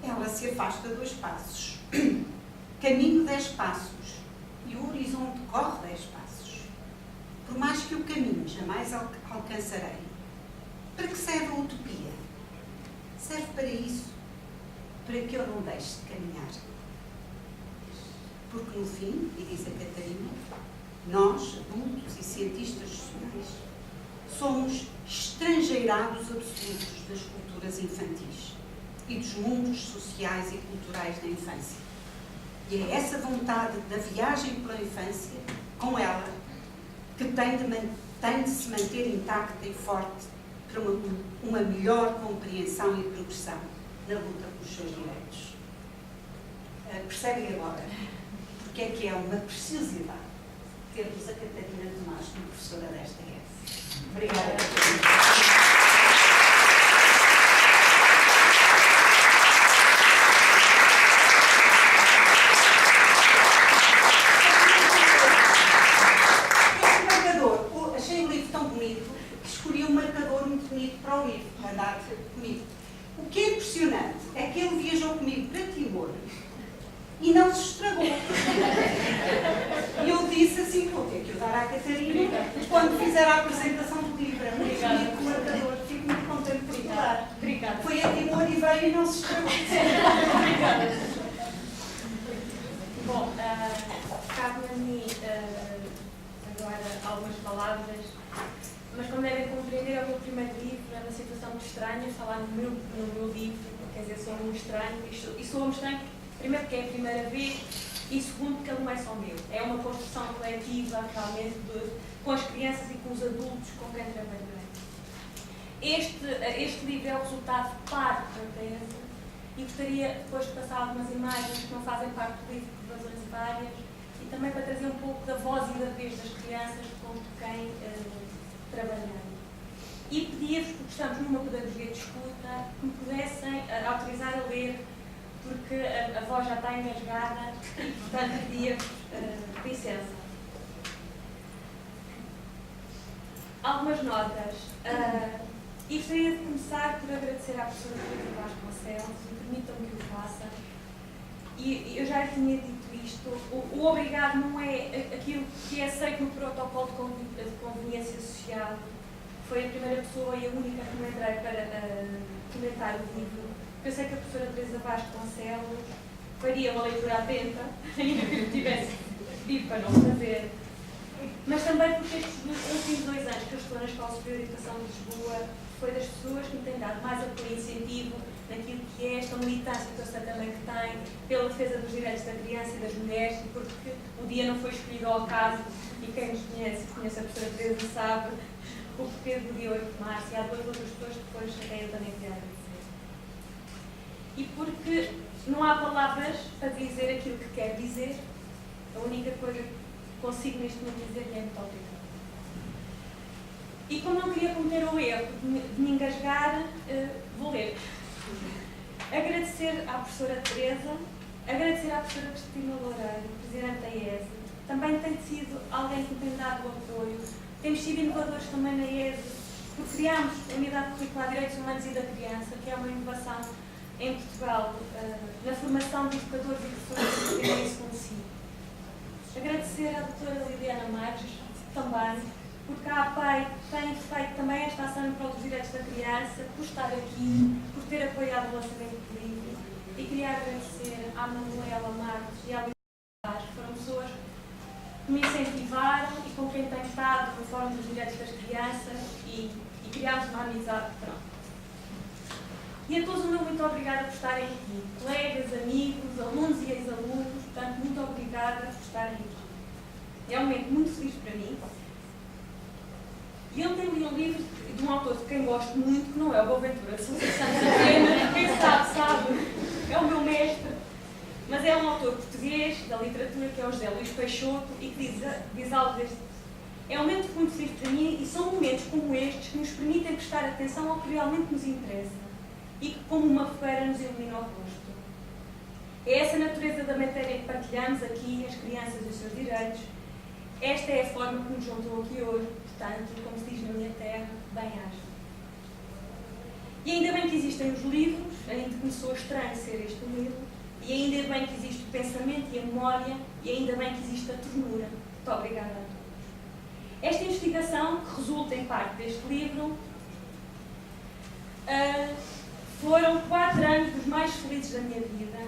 Ela se afasta 2 passos. Caminho 10 passos e o horizonte corre 10 passos. Por mais que o caminho jamais alcançarei. Para que serve a utopia? Serve para isso, para que eu não deixe de caminhar. Porque no fim, e diz a Catarina, nós, adultos e cientistas sociais, somos estrangeirados absolutos das culturas infantis e dos mundos sociais e culturais da infância. E é essa vontade da viagem pela infância, com ela, que tem de se manter intacta e forte para uma melhor compreensão e progressão na luta pelos seus direitos. Percebem agora porque é que é uma preciosidade termos a Catarina Tomás como professora desta EF. Obrigada, Catarina. Para o livro, para andar comigo. O que é impressionante é que ele viajou comigo para Timor e não se estragou. E eu disse assim: vou ter que o dar à Catarina quando fizer a apresentação do livro. É muito bonito o marcador. Fico muito contente por estudar. Obrigada. Foi a Timor e veio e não se estragou. Obrigada. Bom, cabe a mim agora algumas palavras, mas como devem compreender, é o meu primeiro livro, é uma situação muito estranha falar no meu livro, quer dizer, sou um estranho, e sou um estranho primeiro porque é a primeira vez, e segundo porque ele não é só meu, é uma construção coletiva realmente com as crianças e com os adultos com quem trabalhei. Este livro é o resultado de parte da tese, e gostaria depois de passar algumas imagens que não fazem parte do livro por razões várias, e também para trazer um pouco da voz e da vez das crianças com quem trabalhei. E pedia-vos, porque estamos numa pedagogia de escuta, que me pudessem autorizar a ler, porque a voz já está engasgada e, portanto, pedia-vos licença. Algumas notas. E gostaria de começar por agradecer à professora Teresa Vasconcelos, e permitam-me que o faça. E eu já lhe tinha dito isto, o obrigado não é aquilo que é aceito no protocolo de conveniência social. Foi a primeira pessoa e a única que me entrei para comentar o livro. Eu sei que a professora Teresa Vasconcelos faria uma leitura atenta, ainda que eu tivesse pedido para não fazer. Mas também porque estes últimos 2 anos que eu estou na Escola Superior de Educação de Lisboa, foi das pessoas que me têm dado mais apoio e incentivo naquilo que é esta militância que eu sei também que tem pela defesa dos direitos da criança e das mulheres, porque o dia não foi escolhido ao acaso, e quem nos conhece a professora Teresa sabe o porquê do dia 8 de março, e há 2 outras pessoas que depois eu também quero agradecer. E porque não há palavras para dizer aquilo que quer dizer, a única coisa que consigo neste momento dizer é muito obrigada. E como não queria cometer o erro de me engasgar, vou ler. Agradecer à professora Teresa, agradecer à professora Cristina Loureiro, presidente da IESE, também tem sido alguém que tem dado o apoio. Temos sido inovadores também na IESE, porque criámos a Unidade Curricular de Direitos Humanos e da Criança, que é uma inovação em Portugal, na formação de educadores e professores que têm isso consigo. Agradecer à doutora Liliana Marques, também, porque a APEI tem feito também esta ação em prol dos direitos da criança, por estar aqui, por ter apoiado o lançamento do livro. E queria agradecer à Manuela Marques e à Luísa Vaz, que foram pessoas que me incentivaram e com quem tenho estado no Fórum dos Direitos das Crianças e criámos uma amizade. Pronto. E a todos o meu muito obrigada por estarem aqui. Colegas, amigos, alunos e ex-alunos, portanto, muito obrigada por estarem aqui. É um momento muito feliz para mim. E ontem li um livro de um autor de quem gosto muito, que não é o Boaventura de Sousa Santos apenas, quem sabe, é o meu mestre, mas é um autor português da literatura, que é o José Luís Peixoto, e que diz algo deste. É um momento muito feliz para mim, e são momentos como estes que nos permitem prestar atenção ao que realmente nos interessa e que, como uma fogueira, nos ilumina o rosto. É essa a natureza da matéria que partilhamos aqui, as crianças e os seus direitos. Esta é a forma que nos juntou aqui hoje, portanto, como se diz na minha terra, bem-aja. E ainda bem que existem os livros, ainda que me soa estranho ser este um livro, e ainda bem que existe o pensamento e a memória, e ainda bem que existe a ternura. Muito obrigada a todos. Esta investigação, que resulta em parte deste livro, foram 4 anos dos mais felizes da minha vida.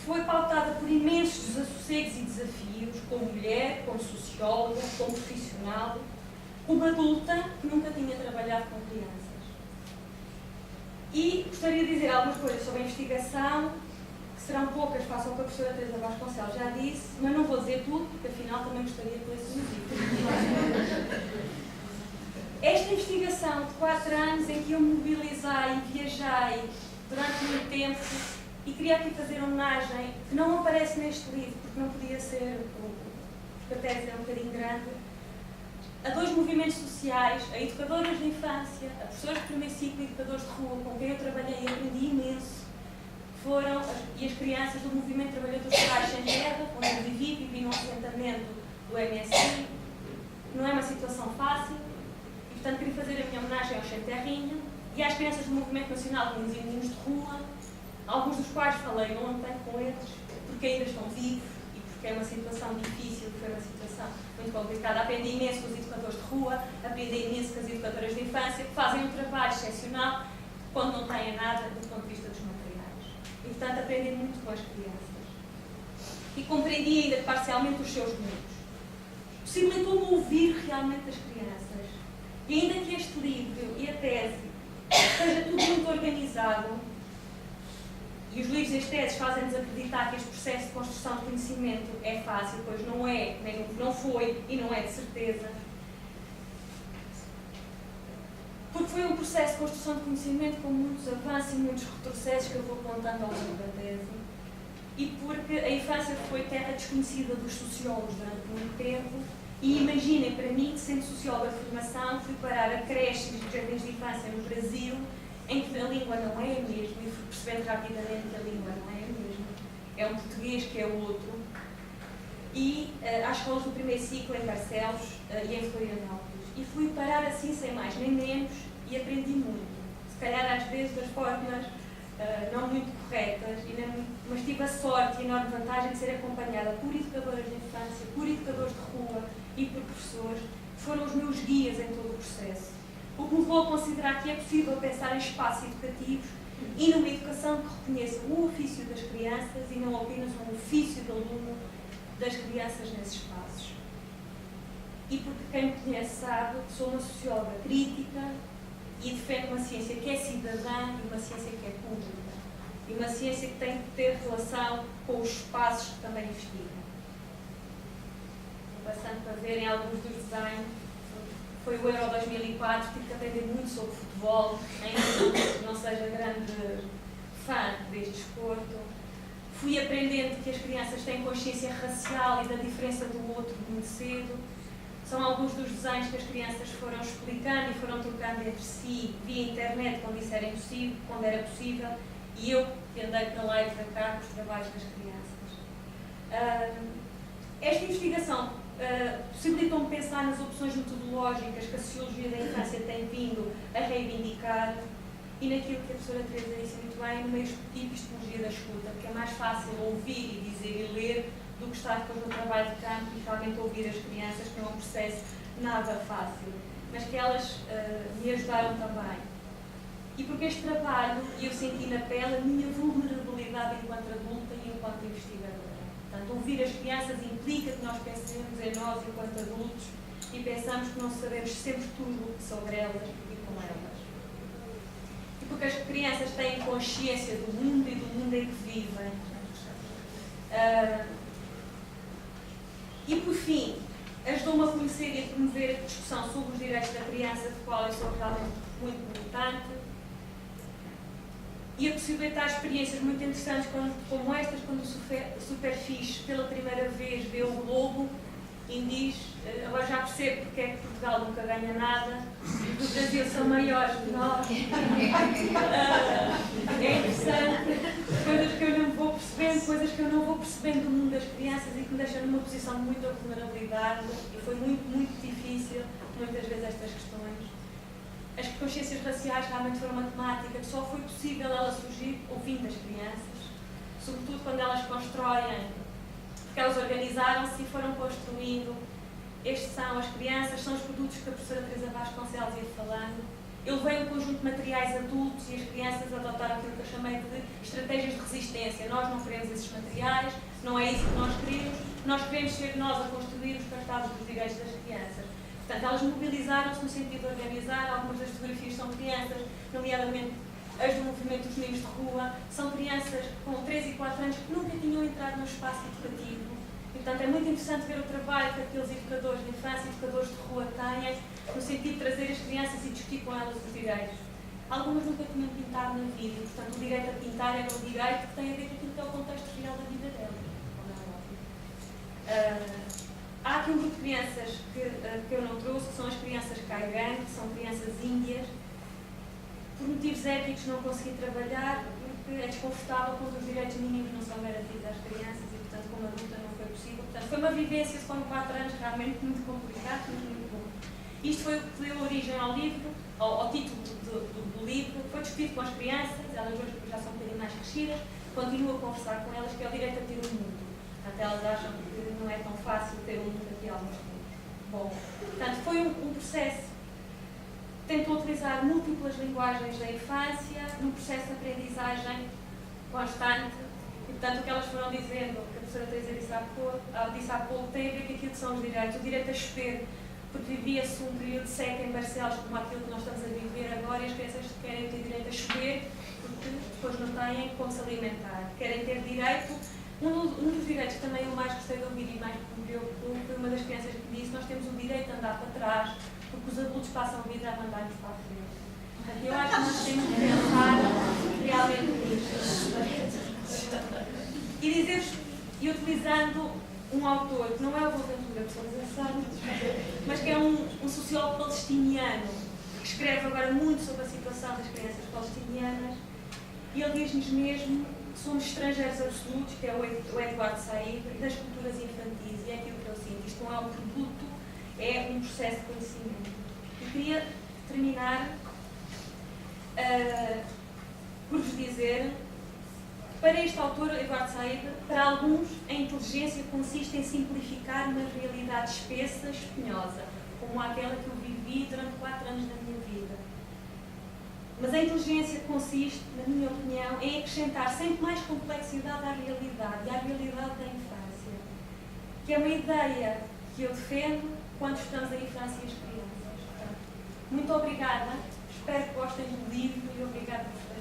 Foi pautada por imensos desassossegos e desafios, como mulher, como socióloga, como profissional, como adulta que nunca tinha trabalhado com crianças. E gostaria de dizer algumas coisas sobre a investigação, que serão poucas, face ao que a professora Teresa Vasconcelos já disse, mas não vou dizer tudo, porque afinal também gostaria de ler sobre livro. Esta investigação de 4 anos em que eu me mobilizei e viajei durante muito tempo, e queria aqui fazer homenagem, que não aparece neste livro, porque não podia ser, porque a tese é um bocadinho grande, a 2 movimentos sociais, a educadoras de infância, a professores de primeiro ciclo e educadores de rua, com quem eu trabalhei e aprendi imenso, e as crianças do Movimento de Trabalhadores Rurais Sem Terra, onde eu vivi num assentamento do MSI. Não é uma situação fácil, e portanto queria fazer a minha homenagem aos Sem Terrinha e às crianças do Movimento Nacional de Meninos e Meninos de Rua, alguns dos quais falei ontem com eles, porque ainda estão vivos e porque é uma situação difícil, foi uma situação muito complicada. Aprendi imenso com os educadores de rua, aprendi imenso com as educadoras de infância, que fazem um trabalho excepcional quando não têm nada do ponto de vista dos materiais. E, portanto, aprendi muito com as crianças. E compreendi ainda parcialmente os seus mundos. Possibilitou-me ouvir realmente as crianças. E ainda que este livro e a tese esteja tudo muito organizado, e os livros e as teses fazem-nos acreditar que este processo de construção de conhecimento é fácil, pois não é, nem não foi e não é de certeza. Porque foi um processo de construção de conhecimento com muitos avanços e muitos retrocessos que eu vou apontando ao longo da tese. E porque a infância foi terra desconhecida dos sociólogos durante muito tempo. E imaginem, para mim, sendo socióloga de formação, fui parar a creches e jardins de infância no Brasil, em que a língua não é a mesma, e fui percebendo rapidamente que a língua não é a mesma. É um português que é o outro. E às escolas do primeiro ciclo em Barcelos e em Florianópolis. E fui parar assim, sem mais nem menos, e aprendi muito. Se calhar às vezes das formas não muito corretas, mas tive a sorte e a enorme vantagem de ser acompanhada por educadoras de infância, por educadores de rua e por professores, que foram os meus guias em todo o processo. O que me levou a considerar que é possível pensar em espaços educativos e numa educação que reconheça o ofício das crianças e não apenas um ofício de aluno das crianças nesses espaços. E porque quem me conhece sabe que sou uma socióloga crítica e defendo uma ciência que é cidadã e uma ciência que é pública. E uma ciência que tem que ter relação com os espaços que também investiga. Passando para verem alguns dos desenhos, foi o Euro 2004, tive que aprender muito sobre futebol, ainda que não seja grande fã deste desporto. Fui aprendendo que as crianças têm consciência racial e da diferença do outro muito cedo. São alguns dos desenhos que as crianças foram explicando e foram trocando entre si via internet quando isso era impossível, quando era possível, e eu que andei para lá e para cá com os trabalhos das crianças. Esta investigação possibilitou-me pensar nas opções metodológicas que a sociologia da infância tem vindo a reivindicar e naquilo que a professora Teresa disse muito bem, numa epistemologia da escuta, porque é mais fácil ouvir e dizer e ler do que estar depois no trabalho de campo e realmente ouvir as crianças, que não é um processo nada fácil, mas que elas me ajudaram também. E porque este trabalho, eu senti na pele a minha vulnerabilidade enquanto adulta e enquanto investigadora. Portanto, ouvir as crianças implica que nós pensemos em nós enquanto adultos e pensamos que não sabemos sempre tudo sobre elas e com elas. E porque as crianças têm consciência do mundo e do mundo em que vivem. E, por fim, ajudou-me a conhecer e a promover a discussão sobre os direitos da criança, do qual eu sou realmente muito militante, e a possibilitar experiências muito interessantes como estas, quando o Superfiche pela primeira vez vê o globo e diz, agora já percebo porque é que Portugal nunca ganha nada, o Brasil são maiores que nós. É interessante, coisas que eu não vou percebendo, coisas que eu não vou percebendo do mundo das crianças e que me deixam numa posição de muita vulnerabilidade, e foi muito, muito difícil, muitas vezes, estas questões. As consciências raciais realmente foram uma temática que só foi possível ela surgir ouvindo as crianças, sobretudo quando elas constroem, porque elas organizaram-se e foram construindo. Estes são as crianças, são os produtos que a professora Teresa Vasconcelos ia falando. Eu levei um conjunto de materiais adultos e as crianças adotaram aquilo que eu chamei de estratégias de resistência. Nós não queremos esses materiais, não é isso que nós queremos ser nós a construir os cartazes dos direitos das crianças. Portanto, elas mobilizaram-se no sentido de organizar. Algumas das fotografias são crianças, nomeadamente as do movimento dos meninos de rua, são crianças com 3 e 4 anos que nunca tinham entrado no espaço educativo. E, portanto, é muito interessante ver o trabalho que aqueles educadores de infância e educadores de rua têm, no sentido de trazer as crianças e discutir com elas os direitos. Algumas nunca tinham pintado na vida, e, portanto, o direito a pintar era um direito que tem a ver com aquilo que é o contexto real da vida delas, como é óbvio. Há aqui um grupo de crianças que eu não trouxe, que são as crianças Kaigan, que são crianças índias. Por motivos éticos não consegui trabalhar, porque é desconfortável quando os direitos mínimos não são garantidos às crianças e, portanto, como adulta não foi possível. Portanto, foi uma vivência, foram 4 anos realmente muito complicado, mas muito bom. Isto foi o que deu origem ao livro, ao título do livro, foi discutido com as crianças, elas hoje já são um bocadinho mais crescidas, continuo a conversar com elas, que é o direito a ter um mundo. Portanto, elas acham que não é tão fácil ter um mundo aqui alguns tempos. Bom, portanto, foi um processo. Tentou utilizar múltiplas linguagens da infância, num processo de aprendizagem constante. E, portanto, o que elas foram dizendo, que a professora Teresa disse há pouco, tem a ver com aquilo que são os direitos. O direito a chover, porque vivia-se um período de seca em Barcelos, como aquilo que nós estamos a viver agora, e as crianças querem ter direito a chover, porque depois não têm como se alimentar. Querem ter direito. Um dos direitos que também eu mais gostei de ouvir e mais me preocupou foi uma das crianças que disse: nós temos o direito de andar para trás, porque os adultos passam a vida a mandar-nos para a frente. Portanto, eu acho que nós temos que pensar realmente nisto. E dizer-vos, e utilizando um autor que não é o Boaventura, que somos achados, mas que é um sociólogo palestiniano, que escreve agora muito sobre a situação das crianças palestinianas, e ele diz-nos mesmo que somos estrangeiros absolutos, que é o Eduardo Said, das culturas infantis, e é aquilo que eu sinto. Isto não é um produto, é um processo de conhecimento. Eu queria terminar por vos dizer, para este autor, Eduardo Said, para alguns, a inteligência consiste em simplificar uma realidade espessa e espinhosa, como aquela que eu vivi durante 4 anos da minha vida. Mas a inteligência consiste, na minha opinião, em acrescentar sempre mais complexidade à realidade, e à realidade da infância, que é uma ideia que eu defendo quando estudamos a infância e as crianças. Portanto, muito obrigada, espero que gostem do livro e obrigada por